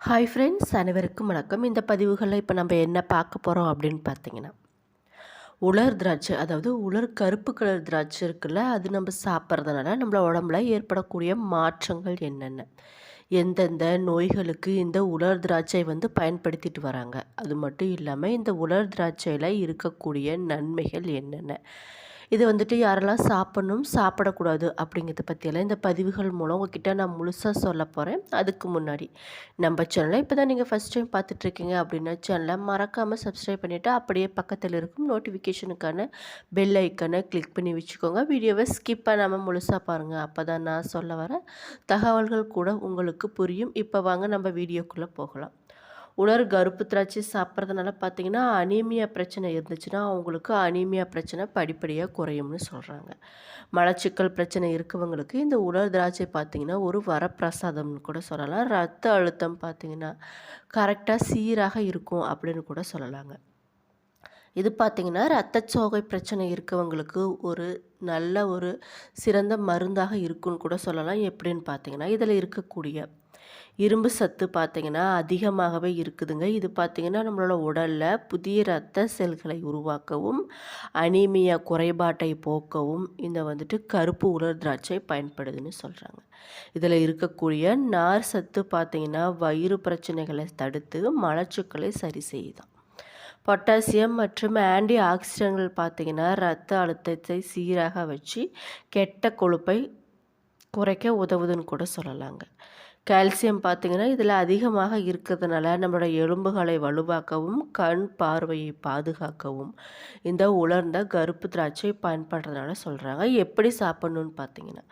Hi friends, அனைவருக்கும் வணக்கம். இந்த பதிவுகளில் இப்போ நம்ம என்ன பார்க்க போகிறோம் அப்படின்னு பார்த்தீங்கன்னா, உலர் திராட்சை, அதாவது உலர் கருப்பு கலர் திராட்சை இருக்குல்ல, அது நம்ம சாப்பிட்றதுனால நம்மள உடம்புல ஏற்படக்கூடிய மாற்றங்கள் என்னென்ன, எந்தெந்த நோய்களுக்கு இந்த உலர் திராட்சை பயன்படுத்திட்டு வராங்க, அது மட்டும் இல்லாமல் இந்த உலர் திராட்சையில் இருக்கக்கூடிய நன்மைகள் என்னென்ன, இது யாரெல்லாம் சாப்பிடணும் சாப்பிடக்கூடாது அப்படிங்கிறத பற்றியெல்லாம் இந்த பதிவுகள் மூலம் உங்ககிட்ட நான் முழுசாக சொல்ல போகிறேன். அதுக்கு முன்னாடி நம்ம சேனலை இப்போ தான் நீங்கள் ஃபஸ்ட் டைம் பார்த்துட்ருக்கீங்க அப்படின்னா சேனலை மறக்காமல் சப்ஸ்கிரைப் பண்ணிவிட்டு அப்படியே பக்கத்தில் இருக்கும் நோட்டிஃபிகேஷனுக்கான பெல் ஐக்கனை கிளிக் பண்ணி வச்சுக்கோங்க. வீடியோவை ஸ்கிப் பண்ணாமல் முழுசாக பாருங்கள். அப்போ தான் நான் சொல்ல வர தகவல்கள் கூட உங்களுக்கு புரியும். இப்போ வாங்க நம்ம வீடியோக்குள்ளே போகலாம். உலர் கருப்பு திராட்சை சாப்பிட்றதுனால பார்த்தீங்கன்னா, அனீமியா பிரச்சனை இருந்துச்சுன்னா அவங்களுக்கு அனீமியா பிரச்சனை படிப்படியாக குறையும்னு சொல்கிறாங்க. மலச்சிக்கல் பிரச்சனை இருக்கவங்களுக்கு இந்த உலர் திராட்சை பார்த்திங்கன்னா ஒரு வரப்பிரசாதம்னு கூட சொல்லலாம். ரத்த அழுத்தம் பார்த்திங்கன்னா கரெக்டாக சீராக இருக்கும் அப்படின்னு கூட சொல்லலாங்க. இது பார்த்திங்கன்னா இரத்தச்சோகை பிரச்சனை இருக்கவங்களுக்கு நல்ல ஒரு சிறந்த மருந்தாக இருக்குன்னு கூட சொல்லலாம். எப்படின்னு பார்த்திங்கன்னா, இதில் இருக்கக்கூடிய இரும்பு சத்து பார்த்திங்கன்னா அதிகமாகவே இருக்குதுங்க. இது பார்த்திங்கன்னா நம்மளோட உடலில் புதிய இரத்த செல்களை உருவாக்கவும் அனீமியா குறைபாட்டை போக்கவும் இந்த கருப்பு உலர் திராட்சை பயன்படுதுன்னு சொல்கிறாங்க. இதில் இருக்கக்கூடிய நார் சத்து பார்த்திங்கன்னா வயிறு பிரச்சனைகளை தடுத்து மலச்சிக்கலை சரி செய்யுதாம். பொட்டாசியம் மற்றும் ஆன்டி ஆக்சிடென்ட்கள் பார்த்திங்கன்னா இரத்த அழுத்தத்தை சீராக வச்சு கெட்ட கொழுப்பை குறைக்க உதவுதுன்னு கூட சொல்லலாங்க. கால்சியம் பார்த்திங்கன்னா இதில் அதிகமாக இருக்கிறதுனால நம்மளோட எலும்புகளை வலுவாக்கவும் கண் பார்வையை பாதுகாக்கவும் இந்த உலர்ந்த கருப்பு திராட்சை பயன்படுறதுனால சொல்கிறாங்க. எப்படி சாப்பிட்ணுன்னு பார்த்தீங்கன்னா,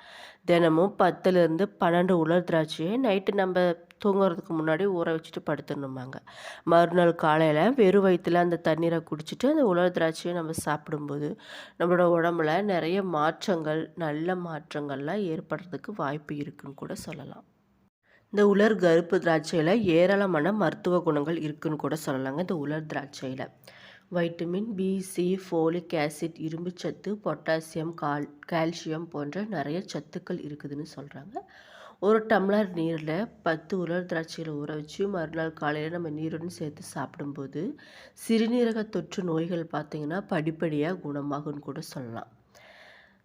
தினமும் 10லேருந்து 12 உலர் திராட்சையை நைட்டு நம்ம தூங்குறதுக்கு முன்னாடி ஊற வச்சுட்டு படுத்துடணுமாங்க. மறுநாள் காலையில் வெறும் வயிற்றில் அந்த தண்ணீரை குடிச்சிட்டு அந்த உலர் திராட்சையை நம்ம சாப்பிடும்போது நம்மளோட உடம்புல நிறைய மாற்றங்கள், நல்ல மாற்றங்கள்லாம் ஏற்படுறதுக்கு வாய்ப்பு இருக்குன்னு கூட சொல்லலாம். இந்த உலர் கருப்பு திராட்சையில் ஏராளமான மருத்துவ குணங்கள் இருக்குன்னு கூட சொல்லலாங்க. இந்த உலர் திராட்சையில் vitamin B, C, folic acid, இரும்புச்சத்து, பொட்டாசியம், கால்சியம் போன்ற நிறைய சத்துக்கள் இருக்குதுன்னு சொல்கிறாங்க. ஒரு டம்ளர் நீரில் 10 உலர் திராட்சையில் ஊற வச்சு மறுநாள் காலையில் நம்ம நீருடன் சேர்த்து சாப்பிடும்போது சிறுநீரக தொற்று நோய்கள் பார்த்திங்கன்னா படிப்படியாக குணமாகும்னு கூட சொல்லலாம்.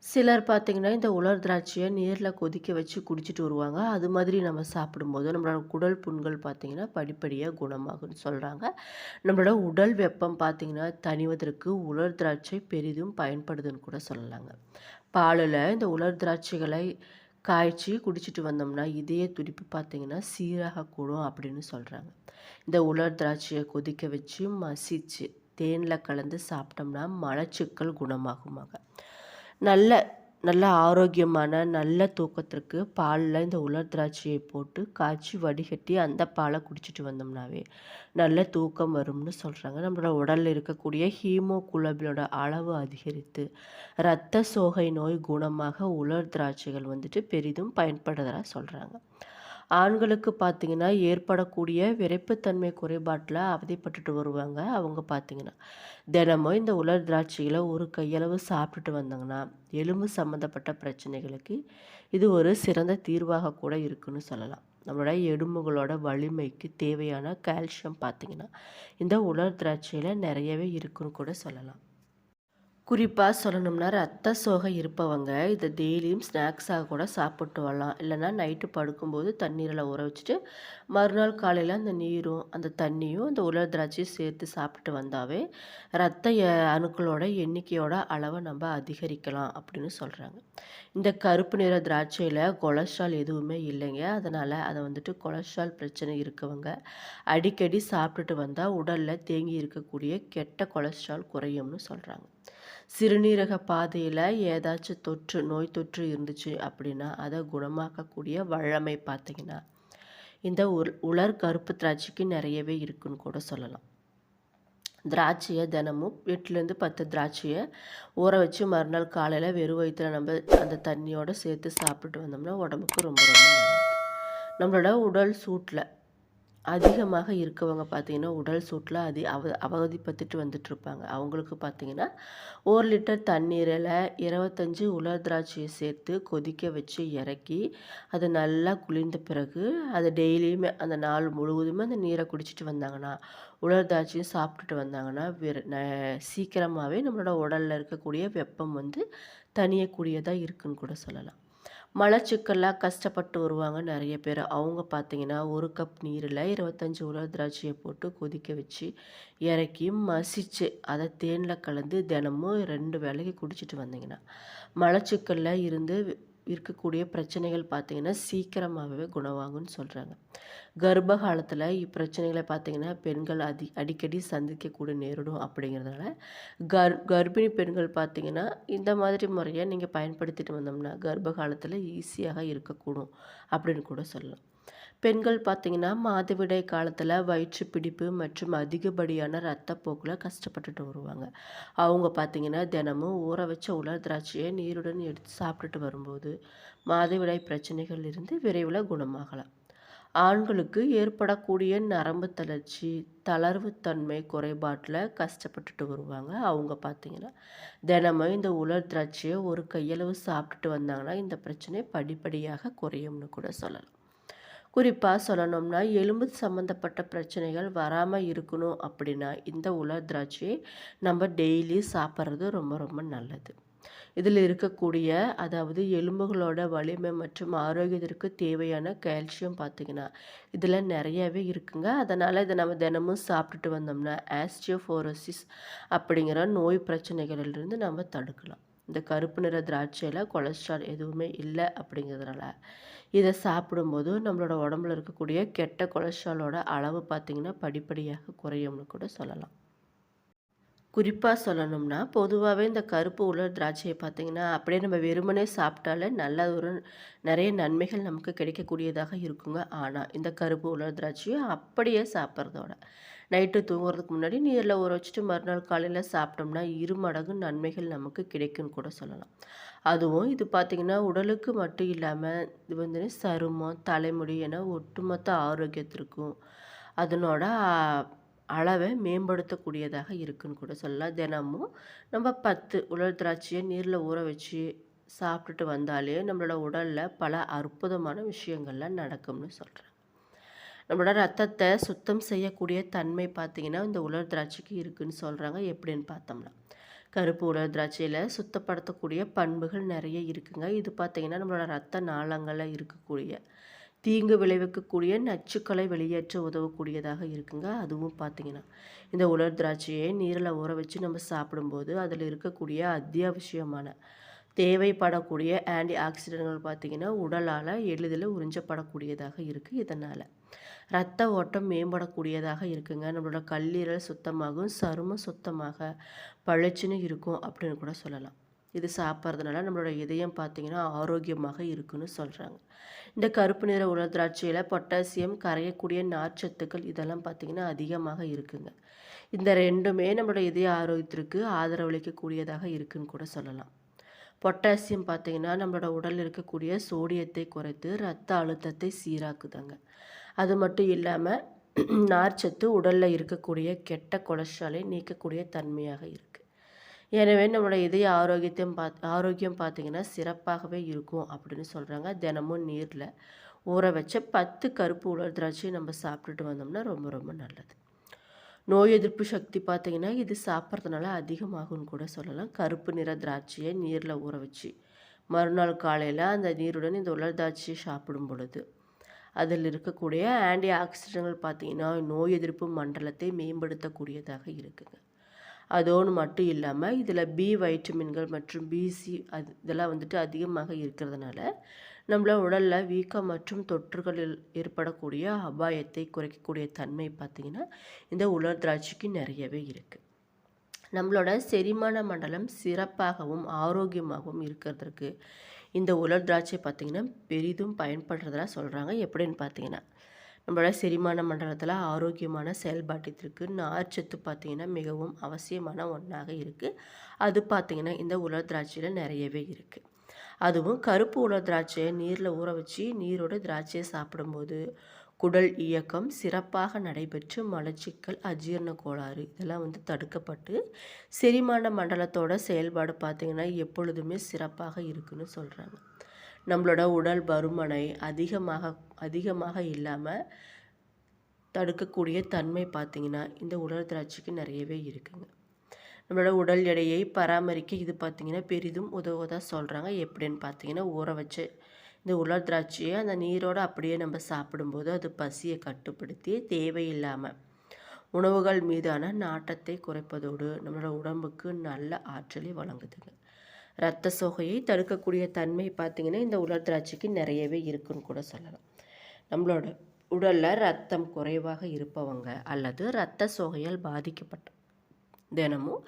சிலர் பார்த்திங்கன்னா இந்த உலர் திராட்சையை நீரில் கொதிக்க வச்சு குடிச்சிட்டு வருவாங்க. அது மாதிரி நம்ம சாப்பிடும்போது நம்மளோட குடல் புண்கள் பார்த்திங்கன்னா படிப்படியாக குணமாகும்னு சொல்கிறாங்க. நம்மளோட உடல் வெப்பம் பார்த்திங்கன்னா தணிவதற்கு உலர் திராட்சை பெரிதும் பயன்படுதுன்னு கூட சொல்லலாங்க. பாலில் இந்த உலர் திராட்சைகளை காய்ச்சி குடிச்சிட்டு வந்தோம்னா இதய துடிப்பு பார்த்திங்கன்னா சீராக கூடும் அப்படின்னு சொல்கிறாங்க. இந்த உலர் திராட்சையை கொதிக்க வச்சு மசிச்சு தேனில் கலந்து சாப்பிட்டோம்னா மலச்சிக்கல் குணமாகுமாங்க. நல்ல ஆரோக்கியமான நல்ல தூக்கத்திற்கு பாலில் இந்த உலர் திராட்சையை போட்டு காய்ச்சி வடிகட்டி அந்த பாலை குடிச்சிட்டு வந்தோம்னாவே நல்ல தூக்கம் வரும்னு சொல்கிறாங்க. நம்மளோட உடலில் இருக்கக்கூடிய ஹீமோகுளோபினோட அளவு அதிகரித்து இரத்த சோகை நோய் குணமாக உலர் திராட்சைகள் பெரிதும் பயன்படுறதா சொல்கிறாங்க. ஆண்களுக்கு பார்த்திங்கன்னா ஏற்படக்கூடிய விரைப்புத்தன்மை குறைபாட்டில் அவதிப்பட்டுட்டு வருவாங்க. அவங்க பார்த்திங்கன்னா தினமும் இந்த உலர் திராட்சையில் ஒரு கையளவு சாப்பிட்டுட்டு வந்தாங்கன்னா எலும்பு சம்மந்தப்பட்ட பிரச்சனைகளுக்கு இது ஒரு சிறந்த தீர்வாக கூட இருக்குன்னு சொல்லலாம். நம்மளோட எலும்புகளோட வலிமைக்கு தேவையான கால்சியம் பார்த்திங்கன்னா இந்த உலர் திராட்சையில் நிறையவே இருக்குன்னு கூட சொல்லலாம். குறிப்பாக சொல்லணும்னா ரத்த சோகை இருப்பவங்க இதை டெய்லியும் ஸ்நாக்ஸாக கூட சாப்பிட்டு வரலாம். இல்லைனா நைட்டு படுக்கும்போது தண்ணீரில் ஊற வச்சுட்டு மறுநாள் காலையில் அந்த நீரும் அந்த தண்ணியும் அந்த உலர் திராட்சையும் சேர்த்து சாப்பிட்டு வந்தாவே இரத்த அணுக்களோட எண்ணிக்கையோட அளவை நம்ம அதிகரிக்கலாம் அப்படின்னு சொல்கிறாங்க. இந்த கருப்பு நிற திராட்சையில் கொலஸ்ட்ரால் எதுவுமே இல்லைங்க. அதனால் அதை கொலஸ்ட்ரால் பிரச்சனை இருக்கவங்க அடிக்கடி சாப்பிட்டுட்டு வந்தால் உடலில் தேங்கி இருக்கக்கூடிய கெட்ட கொலஸ்ட்ரால் குறையும்னு சொல்கிறாங்க. சிறுநீரக பாதையில் ஏதாச்சும் நோய் தொற்று இருந்துச்சு அப்படின்னா அதை குணமாக்கக்கூடிய வல்லமை பார்த்திங்கன்னா இந்த உலர் கருப்பு திராட்சைக்கு நிறையவே இருக்குன்னு கூட சொல்லலாம். திராட்சையை தினமும் 8லேருந்து 10 திராட்சையை ஊற வச்சு மறுநாள் காலையில் வெறும் வயிற்றில் நம்ம அந்த தண்ணியோடு சேர்த்து சாப்பிட்டு வந்தோம்னா உடம்புக்கு ரொம்ப ரொம்ப நல்லது. நம்மளோட உடல் சூட்டில் அதிகமாக இருக்கவங்க பார்த்தீங்கன்னா, உடல் சூட்டில அவதிப்பட்டுட்டு வந்துட்டுருப்பாங்க. அவங்களுக்கு பார்த்தீங்கன்னா, 1 லிட்டர் தண்ணீரில 25 உலர் திராட்சைய சேர்த்து கொதிக்க வச்சு இறக்கி, அது நல்லா குளிர்ந்த பிறகு, அத டெய்லியுமே அந்த நாள் முழுவதுமே அந்த நீர குடிச்சிட்டு வந்தாங்கன்னா, உலர் திராட்சையும் சாப்பிட்டுட்டு வந்தாங்கன்னா, சீக்கிரமாவே நம்மளோட உடல்ல இருக்கக்கூடிய வெப்பம் வந்து தணியக்கூடியதா இருக்குன்னு கூட சொல்லலாம். மலச்சிக்கல்லாம் கஷ்டப்பட்டு வருவாங்க நெறைய பேர். அவங்க பார்த்தீங்கன்னா, 1 கப் நீரில 25 உலர் திராட்சைய போட்டு கொதிக்க வச்சு, இறக்கி மசிச்சு, அத தேன்ல கலந்து தினமும் 2 வேளைக்கு குடிச்சிட்டு வந்தீங்கன்னா, மலச்சிக்கல்ல இருந்து இருக்கக்கூடிய பிரச்சனைகள் பார்த்தீங்கன்னா, சீக்கிரமாவே குணமாகும்னு சொல்றாங்க. கர்ப்ப காலத்தில இப்பிரச்சனைகள பார்த்தீங்கன்னா, பெண்கள் அடிக்கடி சந்திக்கக்கூடிய நேரிடும் அப்படிங்கிறதுனால, கர்ப்பிணி பெண்கள் பார்த்தீங்கன்னா, இந்த மாதிரி முறைய நீங்க பயன்படுத்திட்டு வந்தோம்னா, கர்ப்ப காலத்தில ஈஸியாக இருக்கக்கூடும் அப்படின்னு கூட சொல்லலாம். பெண்கள் பார்த்தீங்கன்னா, மாதவிடாய் காலத்தில வயிற்று பிடிப்பு மற்றும் அதிகப்படியான இரத்தப்போக்குல கஷ்டப்பட்டுட்டு வருவாங்க. அவங்க பார்த்தீங்கன்னா, தினமும் ஊற வச்ச உலர் திராட்சைய நீருடன் எடுத்து சாப்பிட்டுட்டு வரும்போது, மாதவிடாய் பிரச்சனைகள் இருந்து விரைவில குணமாகலாம். ஆண்களுக்கு ஏற்படக்கூடிய நரம்பு தளர்ச்சி, தளர்வுத்தன்மை குறைபாட்டில கஷ்டப்பட்டுட்டு வருவாங்க. அவங்க பார்த்தீங்கன்னா, தினமும் இந்த உலர் திராட்சைய ஒரு கையளவு சாப்பிட்டுட்டு வந்தாங்கன்னா, இந்த பிரச்சனை படிப்படியாக குறையும்னு கூட சொல்லலாம். குறிப்பா சொல்லணும்னா, எலும்பு சம்மந்தப்பட்ட பிரச்சனைகள் வராம இருக்கணும் அப்படின்னா, இந்த உலர் திராட்சையை நம்ம டெய்லி சாப்பிட்றது ரொம்ப ரொம்ப நல்லது. இதில் இருக்கக்கூடிய அதாவது எலும்புகளோட வலிமை மற்றும் ஆரோக்கியத்திற்கு தேவையான கால்சியம் பார்த்தீங்கன்னா, இதில நிறையவே இருக்குங்க. அதனால இத நம்ம தினமும் சாப்பிட்டுட்டு வந்தோம்னா, ஆஸ்டியோபோரோசிஸ் அப்படிங்கிற நோய் பிரச்சனைகளிலிருந்து நம்ம தடுக்கலாம். இந்த கருப்பு நிற திராட்சையில கொலஸ்ட்ரால் எதுவுமே இல்ல அப்படிங்கிறதுனால, இத சாப்பிடும்போது நம்மளோட உடம்புல இருக்கக்கூடிய கெட்ட கொலஸ்ட்ராலோட அளவு பார்த்தீங்கன்னா, படிப்படியாக குறையும்னு கூட சொல்லலாம். குறிப்பா சொல்லணும்னா, பொதுவாவே இந்த கருப்பு உலர் திராட்சைய பார்த்தீங்கன்னா, அப்படியே நம்ம வெறுமனே சாப்பிட்டாலே நல்ல ஒரு நெறைய நன்மைகள் நமக்கு கிடைக்கக்கூடியதாக இருக்குங்க. ஆனா, இந்த கருப்பு உலர் திராட்சைய அப்படியே சாப்பிட்றதோட, நைட்டு தூங்குறதுக்கு முன்னாடி நீர்ல ஊற வச்சுட்டு மறுநாள் காலையில சாப்பிட்டோம்னா, 2 மடங்கு நன்மைகள் நமக்கு கிடைக்கும்னு கூட சொல்லலாம். அதுவும் இது பார்த்தீங்கன்னா, உடலுக்கு மட்டும் இல்லாம, இது வந்து சருமம், தலைமுடி என ஒட்டுமொத்த ஆரோக்கியத்திற்கும், அதனோட அளவை மேம்படுத்தக்கூடியதாக இருக்குன்னு கூட சொல்லலாம். தினமும் நம்ம 10 உலர் திராட்சைய நீர்ல ஊற வச்சு சாப்பிட்டுட்டு வந்தாலே, நம்மளோட உடல்ல பல அற்புதமான விஷயங்கள்லாம் நடக்கும்னு சொல்றாங்க. நம்மளோட ரத்தத்த சுத்தம் செய்யக்கூடிய தன்மை பார்த்தீங்கன்னா, இந்த உலர் திராட்சைக்கு இருக்குன்னு சொல்றாங்க. எப்படின்னு பார்த்தோம்னா, கருப்பு உலர் திராட்சையில சுத்தப்படுத்தக்கூடிய பண்புகள் நெறைய இருக்குங்க. இது பார்த்தீங்கன்னா, நம்மளோட ரத்த நாளங்கள்ல இருக்கக்கூடிய தீங்கு விளைவிக்கக்கூடிய நச்சுக்களை வெளியேற்ற உதவக்கூடியதாக இருக்குங்க. அதுவும் பார்த்தீங்கன்னா, இந்த உலர் திராட்சையை நீரில் ஊற வச்சு நம்ம சாப்பிடும்போது, அதில் இருக்கக்கூடிய அத்தியாவசியமான தேவைப்படக்கூடிய ஆன்டி ஆக்சிடென்ட்கள் பார்த்தீங்கன்னா, உடலால் எளிதில் உறிஞ்சப்படக்கூடியதாக இருக்குது. இதனால் ரத்த ஓட்டம் மேம்படக்கூடியதாக இருக்குங்க. நம்மளோட கல்லீரல் சுத்தமாகும், சருமம் சுத்தமாக பளிச்சுன்னு இருக்கும் அப்படின்னு கூட சொல்லலாம். இது சாப்பிட்றதுனால நம்மளோட இதயம் பார்த்தீங்கன்னா, ஆரோக்கியமாக இருக்குன்னு சொல்கிறாங்க. இந்த கருப்பு நிற உலர் திராட்சையில பொட்டாசியம், கரையக்கூடிய நார்ச்சத்துக்கள் இதெல்லாம் பார்த்தீங்கன்னா அதிகமாக இருக்குங்க. இந்த 2மே நம்மளோட இதய ஆரோக்கியத்திற்கு ஆதரவளிக்கக்கூடியதாக இருக்குன்னு கூட சொல்லலாம். பொட்டாசியம் பார்த்தீங்கன்னா, நம்மளோட உடல்ல இருக்கக்கூடிய சோடியத்தை குறைத்து ரத்த அழுத்தத்தை சீராக்குதாங்க. அது மட்டும் இல்லாம நார்ச்சத்து உடல்ல இருக்கக்கூடிய கெட்ட கொலஸ்ட்ராலை நீக்கக்கூடிய தன்மையாக இருக்கு. எனவே நம்மளோட இதய ஆரோக்கியம் பார்த்தீங்கன்னா சிறப்பாகவே இருக்கும் அப்படின்னு சொல்கிறாங்க. தினமும் நீரில் ஊற வச்ச 10 கருப்பு உலர் திராட்சையை நம்ம சாப்பிட்டுட்டு வந்தோம்னா ரொம்ப ரொம்ப நல்லது. நோய் எதிர்ப்பு சக்தி பார்த்தீங்கன்னா இது சாப்பிட்றதுனால அதிகமாகும்னு கூட சொல்லலாம். கருப்பு நிற திராட்சையை நீரில் ஊற வச்சு மறுநாள் காலையில் அந்த நீருடன் இந்த உலர் திராட்சையை சாப்பிடும் பொழுது அதில் இருக்கக்கூடிய ஆன்டி ஆக்சிடென்ட்கள் பார்த்தீங்கன்னா நோய் எதிர்ப்பு மண்டலத்தை மேம்படுத்தக்கூடியதாக இருக்குங்க. அதோடு மட்டும் இல்லாமல் இதில் பி வைட்டமின்கள் மற்றும் பிசி இதெல்லாம் வந்துட்டு அதிகமாக இருக்கிறதுனால நம்மள உடலில் வீக்கம் மற்றும் தொற்றுகளில் ஏற்படக்கூடிய அபாயத்தை குறைக்கக்கூடிய தன்மை பார்த்திங்கன்னா இந்த உலர் திராட்சைக்கு நிறையவே இருக்குது. நம்மளோட செரிமான மண்டலம் சிறப்பாகவும் ஆரோக்கியமாகவும் இருக்கிறதுக்கு இந்த உலர் திராட்சை பார்த்திங்கன்னா பெரிதும் பயன்படுறதா சொல்கிறாங்க. எப்படின்னு பார்த்தீங்கன்னா நம்மளோட செரிமான மண்டலத்தில் ஆரோக்கியமான செயல்பாட்டிற்கு நார்ச்சத்து பார்த்திங்கன்னா மிகவும் அவசியமான ஒன்றாக இருக்குது. அது பார்த்திங்கன்னா இந்த உலர் திராட்சையில் நிறையவே இருக்குது. அதுவும் கருப்பு உலர் திராட்சையை நீரில் ஊற வச்சு நீரோட திராட்சையை சாப்பிடும்போது குடல் இயக்கம் சிறப்பாக நடைபெற்று மலச்சிக்கல், அஜீரண கோளாறு இதெல்லாம் தடுக்கப்பட்டு செரிமான மண்டலத்தோட செயல்பாடு பார்த்திங்கன்னா எப்பொழுதுமே சிறப்பாக இருக்குன்னு சொல்கிறாங்க. நம்மளோட உடல் பருமனை அதிகமாக இல்லாமல் தடுக்கக்கூடிய தன்மை பார்த்திங்கன்னா இந்த உலர் திராட்சைக்கு நிறையவே இருக்குங்க. நம்மளோட உடல் எடையை பராமரிக்க இது பார்த்திங்கன்னா பெரிதும் உதவுவதாக சொல்கிறாங்க. எப்படின்னு பார்த்திங்கன்னா ஊற வச்சு இந்த உலர் திராட்சையை அந்த நீரோடு அப்படியே நம்ம சாப்பிடும்போது அது பசியை கட்டுப்படுத்தி தேவையில்லாமல் உணவுகள் மீதான நாட்டத்தை குறைப்பதோடு நம்மளோட உடம்புக்கு நல்ல ஆற்றலை வழங்குதுங்க. இரத்த சோகையை தடுக்கக்கூடிய தன்மை பார்த்திங்கன்னா இந்த உலர் திராட்சைக்கு நிறையவே இருக்குன்னு கூட சொல்லலாம். நம்மளோட உடலில் ரத்தம் குறைவாக இருப்பவங்க அல்லது இரத்த சோகையால் பாதிக்கப்பட்ட தினமும்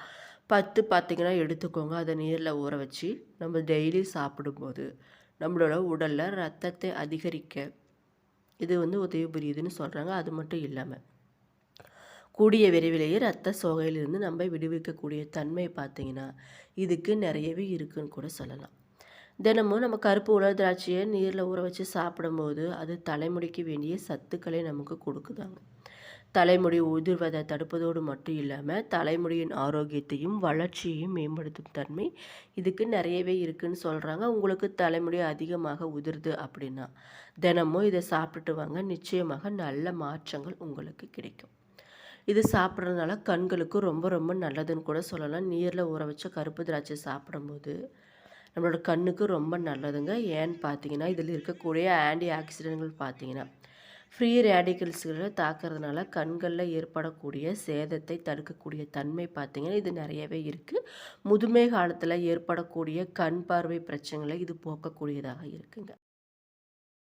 10 பார்த்திங்கன்னா எடுத்துக்கோங்க. அதை நீரில் ஊற வச்சு நம்ம டெய்லி சாப்பிடும்போது நம்மளோட உடலில் ரத்தத்தை அதிகரிக்க இது உதவி புரியுதுன்னு சொல்கிறாங்க. அது மட்டும் இல்லாமல் கூடிய விரைவிலேயே இரத்த சோகையிலிருந்து நம்ம விடுவிக்கக்கூடிய தன்மை பார்த்திங்கன்னா இதுக்கு நிறையவே இருக்குன்னு கூட சொல்லலாம். தினமும் நம்ம கருப்பு உலர் திராட்சையை நீரில் ஊற வச்சு சாப்பிடும்போது அது தலைமுடிக்கு வேண்டிய சத்துக்களை நமக்கு கொடுக்குதாங்க. தலைமுடி உதிர்வதை தடுப்பதோடு மட்டும் இல்லாமல் தலைமுடியின் ஆரோக்கியத்தையும் வளர்ச்சியையும் மேம்படுத்தும் தன்மை இதுக்கு நிறையவே இருக்குன்னு சொல்கிறாங்க. உங்களுக்கு தலைமுடி அதிகமாக உதிர்து அப்படின்னா தினமும் இதை சாப்பிட்டுட்டு வாங்க, நிச்சயமாக நல்ல மாற்றங்கள் உங்களுக்கு கிடைக்கும். இது சாப்பிட்றதுனால கண்களுக்கு ரொம்ப ரொம்ப நல்லதுன்னு கூட சொல்லலாம். நீரில் ஊற வச்ச கருப்பு திராட்சை சாப்பிடும்போது நம்மளோட கண்ணுக்கு ரொம்ப நல்லதுங்க. ஏன்னு பார்த்தீங்கன்னா இதில் இருக்கக்கூடிய ஆன்டி ஆக்சிடென்ட்கள் பார்த்தீங்கன்னா ஃப்ரீ ரேடிக்கல்ஸ்களை தாக்கிறதுனால கண்களில் ஏற்படக்கூடிய சேதத்தை தடுக்கக்கூடிய தன்மை பார்த்திங்கன்னா இது நிறையவே இருக்குது. முதுமை காலத்தில் ஏற்படக்கூடிய கண் பார்வை பிரச்சனைகளை இது போக்கக்கூடியதாக இருக்குங்க.